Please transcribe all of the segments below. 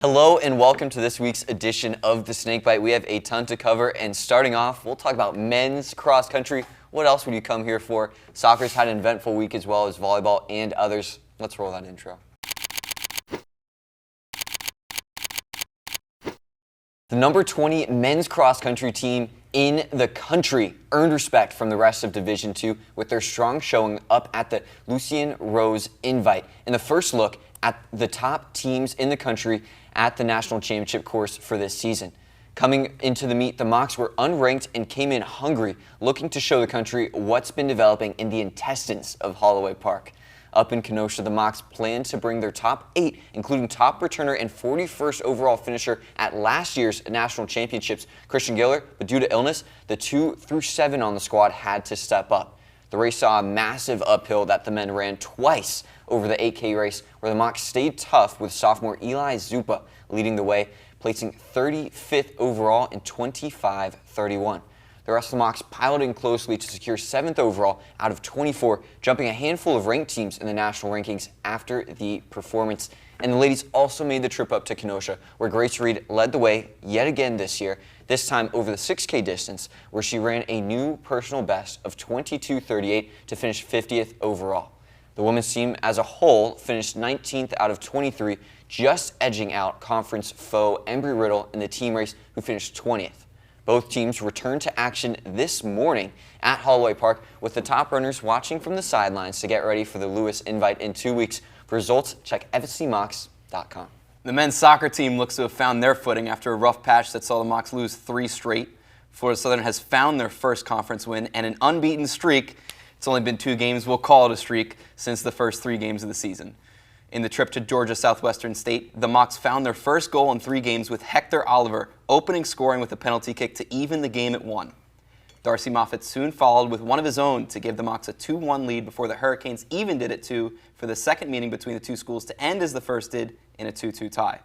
Hello and welcome to this week's edition of the Snakebite. We have a ton to cover, and starting off, we'll talk about men's cross country. What else would you come here for? Soccer's had an eventful week as well as volleyball and others. Let's roll that intro. The number 20 men's cross country team in the country earned respect from the rest of Division II with their strong showing up at the Lucien Rose Invite in the first look at the top teams in the country at the national championship course for this season. Coming into the meet, the Mocs were unranked and came in hungry, looking to show the country what's been developing in the intestines of Holloway Park. Up in Kenosha, the Mocs plan to bring their top 8, including top returner and 41st overall finisher at last year's national championships, Christian Giller, but due to illness, the 2 through 7 on the squad had to step up. The race saw a massive uphill that the men ran twice over the 8K race, where the Mocs stayed tough with sophomore Eli Zupa leading the way, placing 35th overall in 25:31. The rest of the Mocs piled in closely to secure 7th overall out of 24, jumping a handful of ranked teams in the national rankings after the performance. And the ladies also made the trip up to Kenosha, where Grace Reed led the way yet again this year, this time over the 6K distance, where she ran a new personal best of 22:38 to finish 50th overall. The women's team as a whole finished 19th out of 23, just edging out conference foe Embry-Riddle in the team race, who finished 20th. Both teams returned to action this morning at Holloway Park, with the top runners watching from the sidelines to get ready for the Lewis Invite in 2 weeks. For results, check fscmocs.com. The men's soccer team looks to have found their footing after a rough patch that saw the Mocs lose 3 straight. Florida Southern has found their first conference win and an unbeaten streak. It's only been 2 games, we'll call it a streak, since the first 3 games of the season. In the trip to Georgia Southwestern State, the Mocs found their first goal in 3 games with Hector Oliver opening scoring with a penalty kick to even the game at 1. Darcy Moffitt soon followed with one of his own to give the Mocs a 2-1 lead before the Hurricanes evened it at 2 for the second meeting between the two schools to end as the first did in a 2-2 tie.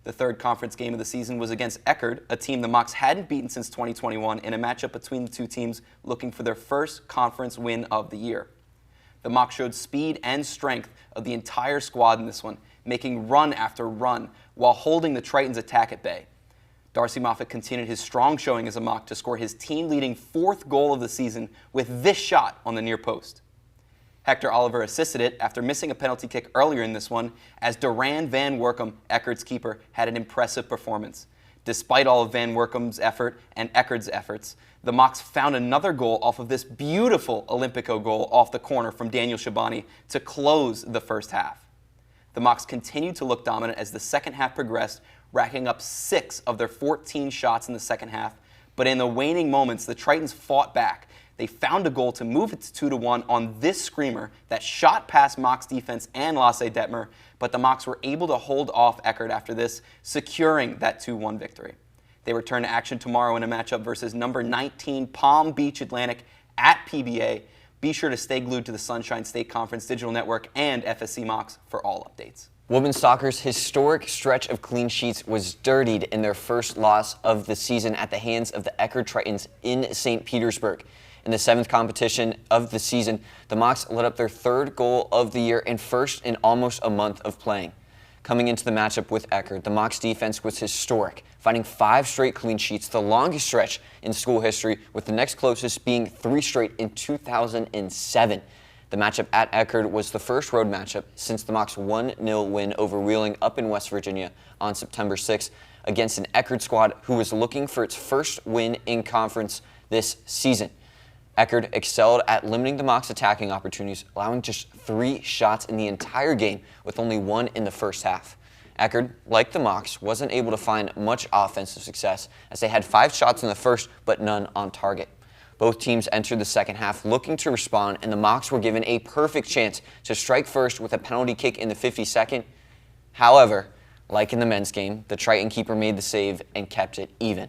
The third conference game of the season was against Eckerd, a team the Mocs hadn't beaten since 2021, in a matchup between the two teams looking for their first conference win of the year. The Mocs showed speed and strength of the entire squad in this one, making run after run while holding the Tritons' attack at bay. Darcy Moffitt continued his strong showing as a Moc to score his team-leading 4th goal of the season with this shot on the near post. Hector Oliver assisted it after missing a penalty kick earlier in this one, as Duran Van Workum, Eckerd's keeper, had an impressive performance. Despite all of Van Workum's effort and Eckerd's efforts, the Mocs found another goal off of this beautiful Olympico goal off the corner from Daniel Shabani to close the first half. The Mocs continued to look dominant as the second half progressed, racking up 6 of their 14 shots in the second half. But in the waning moments, the Tritons fought back. They found a goal to move it to 2-1 on this screamer that shot past Mocs defense and Lasse Detmer, but the Mocs were able to hold off Eckerd after this, securing that 2-1 victory. They return to action tomorrow in a matchup versus number 19 Palm Beach Atlantic at PBA. Be sure to stay glued to the Sunshine State Conference Digital Network and FSC Mocs for all updates. Women's soccer's historic stretch of clean sheets was dirtied in their first loss of the season at the hands of the Eckerd Tritons in St. Petersburg. In the 7th competition of the season, the Mocs let up their 3rd goal of the year and first in almost a month of playing. Coming into the matchup with Eckerd, the Mocs defense was historic, finding 5 straight clean sheets, the longest stretch in school history, with the next closest being 3 straight in 2007. The matchup at Eckerd was the first road matchup since the Mocs' 1-0 win over Wheeling up in West Virginia on September 6th against an Eckerd squad who was looking for its first win in conference this season. Eckerd excelled at limiting the Mocs' attacking opportunities, allowing just 3 shots in the entire game, with only 1 in the first half. Eckerd, like the Mocs, wasn't able to find much offensive success, as they had 5 shots in the first, but none on target. Both teams entered the second half looking to respond, and the Mocs were given a perfect chance to strike first with a penalty kick in the 52nd. However, like in the men's game, the Triton keeper made the save and kept it even.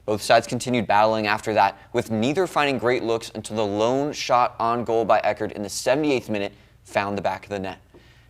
Both sides continued battling after that, with neither finding great looks until the lone shot on goal by Eckerd in the 78th minute found the back of the net.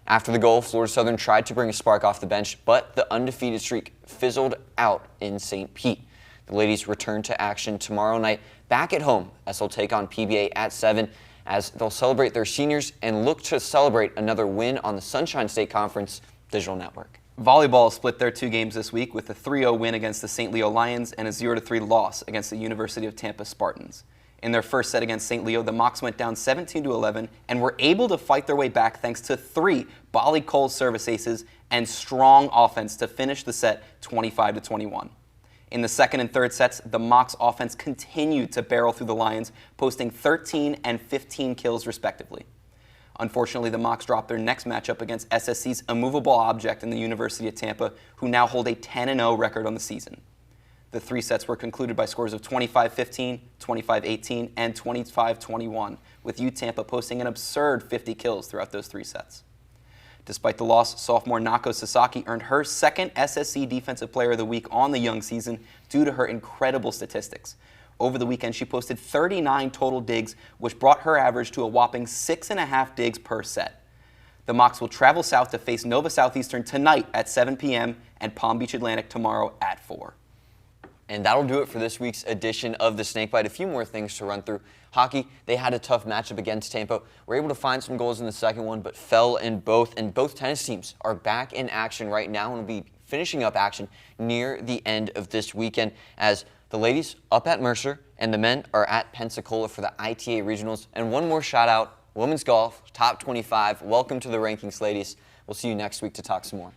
After the goal, Florida Southern tried to bring a spark off the bench, but the undefeated streak fizzled out in St. Pete. The ladies return to action tomorrow night back at home as they'll take on PBA at 7 as they'll celebrate their seniors and look to celebrate another win on the Sunshine State Conference Digital Network. Volleyball split their 2 games this week with a 3-0 win against the St. Leo Lions and a 0-3 loss against the University of Tampa Spartans. In their first set against St. Leo, the Mocs went down 17-11 and were able to fight their way back thanks to 3 Bolly Cole service aces and strong offense to finish the set 25-21. In the second and third sets, the Mocs offense continued to barrel through the Lions, posting 13 and 15 kills respectively. Unfortunately, the Mocs dropped their next matchup against SSC's immovable object in the University of Tampa, who now hold a 10-0 record on the season. The 3 sets were concluded by scores of 25-15, 25-18, and 25-21, with UTampa posting an absurd 50 kills throughout those 3 sets. Despite the loss, sophomore Nako Sasaki earned her second SSC Defensive Player of the Week on the young season due to her incredible statistics. Over the weekend, she posted 39 total digs, which brought her average to a whopping 6.5 digs per set. The Mocs will travel south to face Nova Southeastern tonight at 7 p.m. and Palm Beach Atlantic tomorrow at 4. And that'll do it for this week's edition of the Snakebite. A few more things to run through. Hockey, they had a tough matchup against Tampa. Were able to find some goals in the second one, but fell in both. And both tennis teams are back in action right now and will be finishing up action near the end of this weekend as the ladies up at Mercer and the men are at Pensacola for the ITA Regionals. And one more shout out, women's golf, top 25. Welcome to the rankings, ladies. We'll see you next week to talk some more.